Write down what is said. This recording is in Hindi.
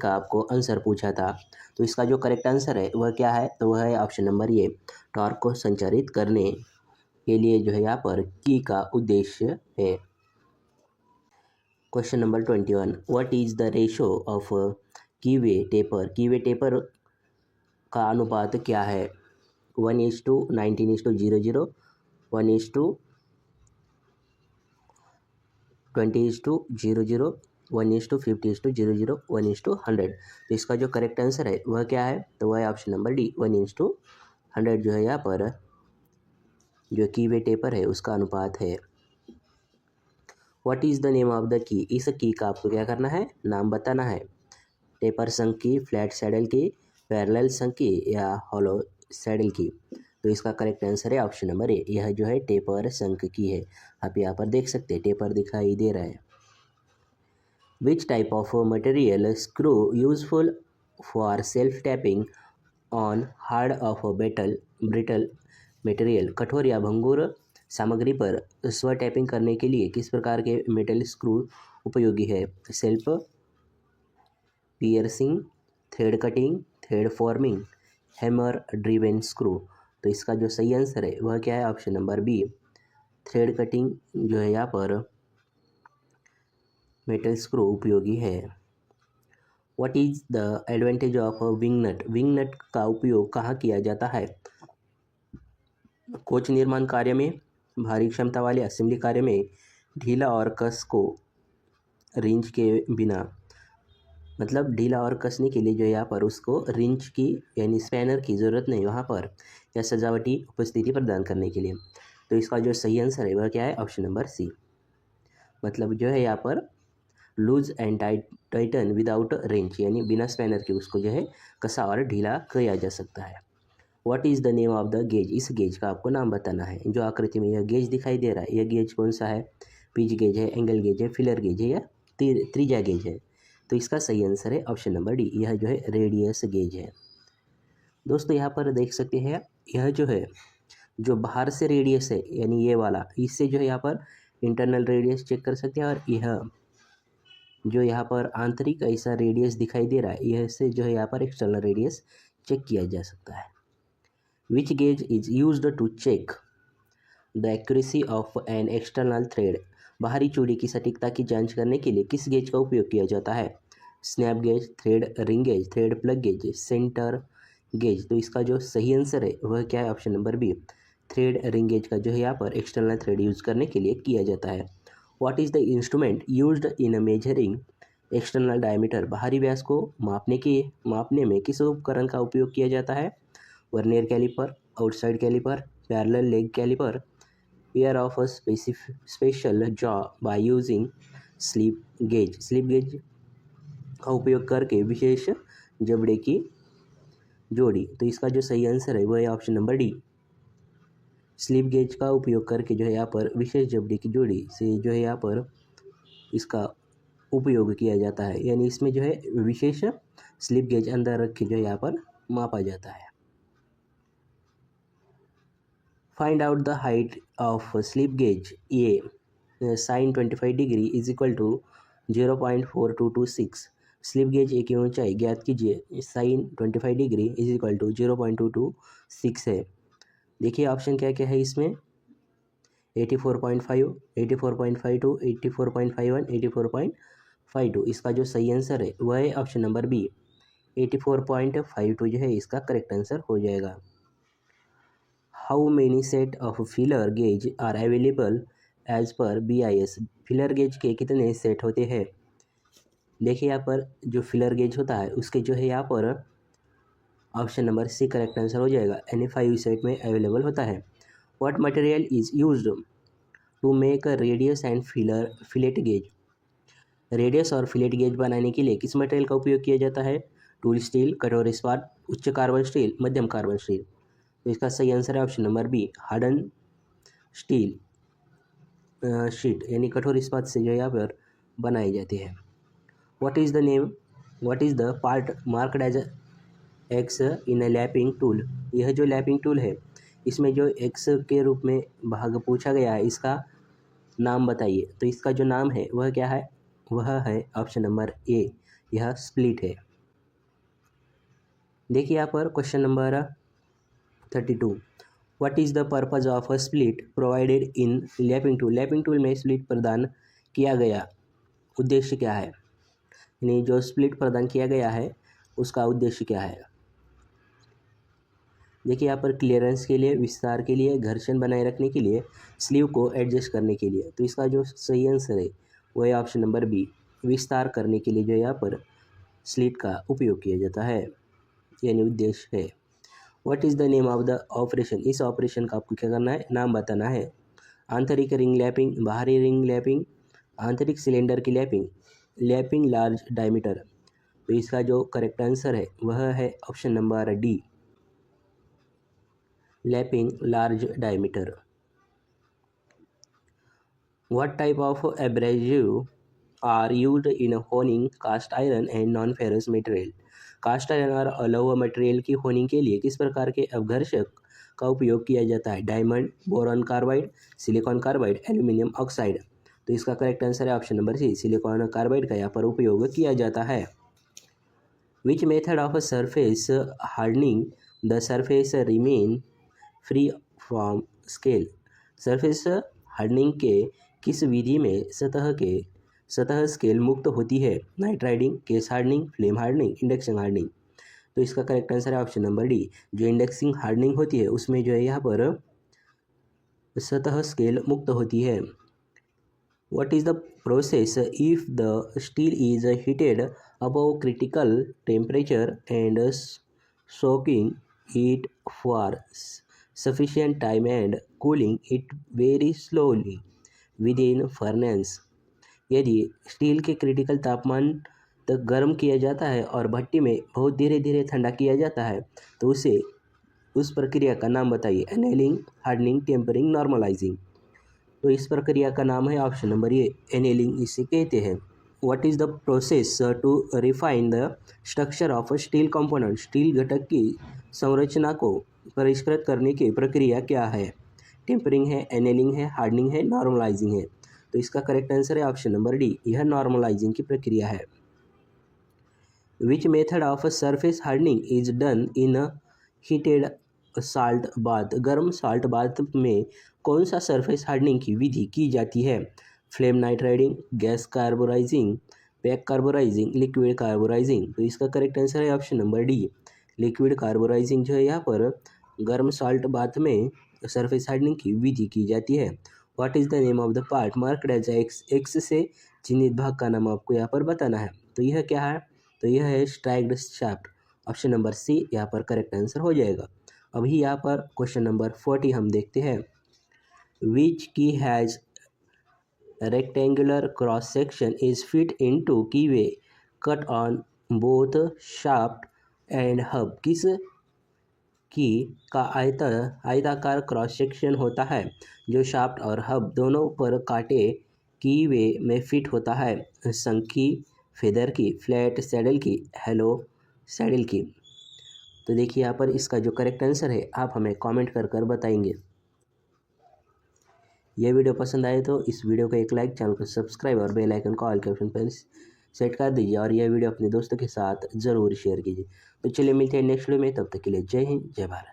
का आपको आंसर पूछा था। तो इसका जो करेक्ट आंसर है वह क्या है, तो वह है ऑप्शन नंबर ए, टॉर्क को संचारित करने के लिए जो है यहाँ पर की का उद्देश्य है। Question number 21, what is the ratio of कीवे taper? कीवे taper का अनुपात क्या है? 1:19:00, 1:20:00, 1:50:00, 1:100। तो इसका जो करेक्ट आंसर है वह क्या है, तो वह है ऑप्शन नंबर डी, 1:100 जो है यहाँ पर जो कीवे टेपर है उसका अनुपात है। What is the name of the key? इस की का आपको क्या करना है, नाम बताना है। टेपर संक की, फ्लैट सैडल की, पैरेलल संक की या हॉलो सैडल की? तो इसका करेक्ट आंसर है ऑप्शन नंबर ए, यह जो है टेपर संक की है। आप यहाँ पर देख सकते हैं टेपर दिखाई दे रहा है। Which type of material screw useful for self tapping on hard of brittle material? कठोर या भंगुर सामग्री पर स्व टैपिंग करने के लिए किस प्रकार के मेटल स्क्रू उपयोगी है? Self piercing, thread cutting, thread forming, hammer driven screw? तो इसका जो सही आंसर है वह क्या है, option number B, thread cutting जो है यहाँ पर मेटल स्क्रू उपयोगी है। What is the advantage of wing nut? Wing nut का उपयोग कहाँ किया जाता है? कोच निर्माण कार्य में, भारी क्षमता वाले असेंबली कार्य में, ढीला और कस को रिंच के बिना, मतलब ढीला और कसने के लिए जो यहाँ पर उसको रिंच की यानी स्पैनर की ज़रूरत नहीं वहाँ पर, या सजावटी उपस्थिति प्रदान करने के लिए। तो इसका जो सही आंसर है वह क्या है, ऑप्शन नंबर सी, मतलब जो है यहाँ पर loose and tighten without wrench, यानी बिना स्पैनर के उसको जो है कसा और ढीला किया जा सकता है। What is the name of the gauge? इस गेज का आपको नाम बताना है। जो आकृति में यह गेज दिखाई दे रहा है, यह गेज कौन सा है? पिच गेज है, एंगल गेज है, फिलर गेज है या त्रिज्या गेज है? तो इसका सही आंसर है ऑप्शन नंबर डी, यह जो है रेडियस गेज है। दोस्तों यहाँ पर देख सकते हैं, यह जो है जो बाहर से रेडियस है यानी ये वाला, इससे जो है यहाँ पर इंटरनल रेडियस चेक कर सकते हैं, और यह जो यहाँ पर आंतरिक ऐसा रेडियस दिखाई दे रहा है, यह से जो है यहाँ पर एक्सटर्नल रेडियस चेक किया जा सकता है। Which gauge is used to check the accuracy of an external thread? बाहरी चूड़ी की सटीकता की जांच करने के लिए किस गेज का उपयोग किया जाता है? Snap gauge, thread ring gauge, thread plug gauge, centre gauge? तो इसका जो सही आंसर है वह क्या है, option number B, thread ring gauge का जो है यहाँ पर एक्सटर्नल थ्रेड यूज करने के लिए किया जाता है। What is the instrument used in measuring external diameter? बाहरी व्यास को मापने में किस उपकरण का उपयोग किया जाता है? Vernier caliper, outside caliper, parallel leg caliper, pair of a special jaw by using slip gauge? Slip gauge का उपयोग करके विशेष जबड़े की जोड़ी? तो इसका जो सही आंसर है वह है option number D, slip gauge का उपयोग करके जो है यहाँ पर विशेष जबड़े की जोड़ी से जो है यहाँ पर इसका उपयोग किया जाता है, यानी इसमें जो है विशेष स्लिप गेज अंदर रख के जो है यहाँ पर मापा जाता है। Find out the height of slip gauge A sine 25 degree is equal to 0.4226। Slip gauge A की ऊंचाई ज्ञात कीजिए, sine 25 degree is equal to 0.226 है। देखिए ऑप्शन क्या क्या है इसमें, 84.5, 84.52, 84.51, 84.52। इसका जो सही आंसर है वह है ऑप्शन नंबर बी, 84.52 जो है इसका करेक्ट आंसर हो जाएगा। How many set of feeler gauge are available as per BIS? Feeler gauge के कितने सेट होते हैं? देखिए यहाँ पर जो फिलर गेज होता है उसके जो है यहाँ पर option number C correct answer हो जाएगा, यानी 5 सेट में अवेलेबल होता है। What material is used to make a radius and fillet gauge? Radius और फिलेट गेज बनाने के लिए किस मटेरियल का उपयोग किया जाता है? टूल स्टील, कठोर इस्पात, उच्च कार्बन स्टील, मध्यम कार्बन स्टील? तो इसका सही आंसर है option number B, harden steel sheet, यानी कठोर इस्पात से जो यहाँ पर बनाए जाते हैं। What is the part marked as X in a lapping tool? यह जो लैपिंग टूल है इसमें जो एक्स के रूप में भाग पूछा गया है, इसका नाम बताइए। तो इसका जो नाम है वह क्या है, वह है ऑप्शन नंबर ए, यह स्प्लिट है। देखिए यहाँ पर question number 32, what is the purpose of a split provided in lapping tool. Lapping tool में स्प्लिट प्रदान किया गया उद्देश्य क्या है, यानी जो स्प्लिट प्रदान किया गया है उसका उद्देश्य क्या है। देखिए यहाँ पर क्लियरेंस के लिए, विस्तार के लिए, घर्षण बनाए रखने के लिए, स्लीव को एडजस्ट करने के लिए। तो इसका जो सही आंसर है वो है ऑप्शन नंबर बी, विस्तार करने के लिए जो यहाँ पर स्लिट का उपयोग किया जाता है, यानी उद्देश्य है। What is the name of the operation. इस ऑपरेशन का आपको क्या करना है, नाम बताना है। आंतरिक रिंग लैपिंग, बाहरी रिंग लैपिंग, आंतरिक सिलेंडर की लैपिंग, लैपिंग लार्ज डायमीटर। तो इसका जो करेक्ट आंसर है वह है option number D, lapping large diameter. What type of abrasive are used in honing cast iron and non-ferrous material? Cast iron और अलौह मटेरियल की होनिंग के लिए किस प्रकार के अपघर्षक का उपयोग किया जाता है। Diamond, boron carbide, silicon carbide, aluminium oxide. तो इसका करेक्ट आंसर है option number C, silicon carbide का यहाँ पर उपयोग किया जाता है। Which method of surface hardening the surface remain free from scale. Surface hardening के किस विधि में सतह स्केल मुक्त होती है। Nitriding, case hardening, flame hardening, induction hardening. तो इसका करेक्ट आंसर है ऑप्शन नंबर डी, जो इंडक्शन हार्डनिंग होती है उसमें जो है यहाँ पर सतह स्केल मुक्त होती है। What is the process if the steel is heated above critical temperature and soaking it for sufficient time and cooling it very slowly within furnace। यदि स्टील के क्रिटिकल तापमान तक गर्म किया जाता है और भट्टी में बहुत धीरे धीरे ठंडा किया जाता है तो उस प्रक्रिया का नाम बताइए। Annealing, hardening, tempering, normalising. तो इस प्रक्रिया का नाम है ऑप्शन नंबर ए, एनेलिंग इसे कहते हैं। What is the process to refine the structure of steel component. Steel घटक की संरचना को परिष्कृत करने की प्रक्रिया क्या है। टेम्परिंग है, एनेलिंग है, हार्डनिंग है, नॉर्मलाइजिंग है। तो इसका करेक्ट आंसर है ऑप्शन नंबर डी, यह नॉर्मलाइजिंग की प्रक्रिया है। Which method of surface hardening is done in heated salt bath. गर्म साल्ट बाथ में कौन सा सरफेस हार्डनिंग की विधि की जाती है। Flame nitriding, gas carburising, pack carburising, liquid carburising. तो इसका करेक्ट आंसर है option number D, liquid carburising जो है यहाँ पर गर्म साल्ट बाथ में सरफेस हार्डनिंग की विधि की जाती है। What is the name of the part marked as X से चिन्हित भाग का नाम आपको यहाँ पर बताना है। तो यह क्या है, तो यह है striked shaft. Option number C यहाँ पर करेक्ट आंसर हो जाएगा। अभी यहाँ पर क्वेश्चन नंबर 40 हम देखते हैं। विच की has rectangular cross section is fit into keyway cut on both shaft and hub। किस की का आयताकार क्रॉस सेक्शन होता है जो शाफ्ट और हब दोनों पर काटे कीवे में फिट होता है। संकी, फेदर की, फ्लैट सैडल की, हेलो सैडल की। तो देखिए यहाँ पर इसका जो करेक्ट आंसर है आप हमें कमेंट कर बताएंगे। यह वीडियो पसंद आए तो इस वीडियो को एक लाइक, चैनल को सब्सक्राइब और बेल आइकन को ऑल के ऑप्शन पर सेट कर दीजिए और यह वीडियो अपने दोस्तों के साथ ज़रूर शेयर कीजिए। तो चलिए मिलते हैं नेक्स्ट वीडियो में, तब तक के लिए जय हिंद, जय भारत।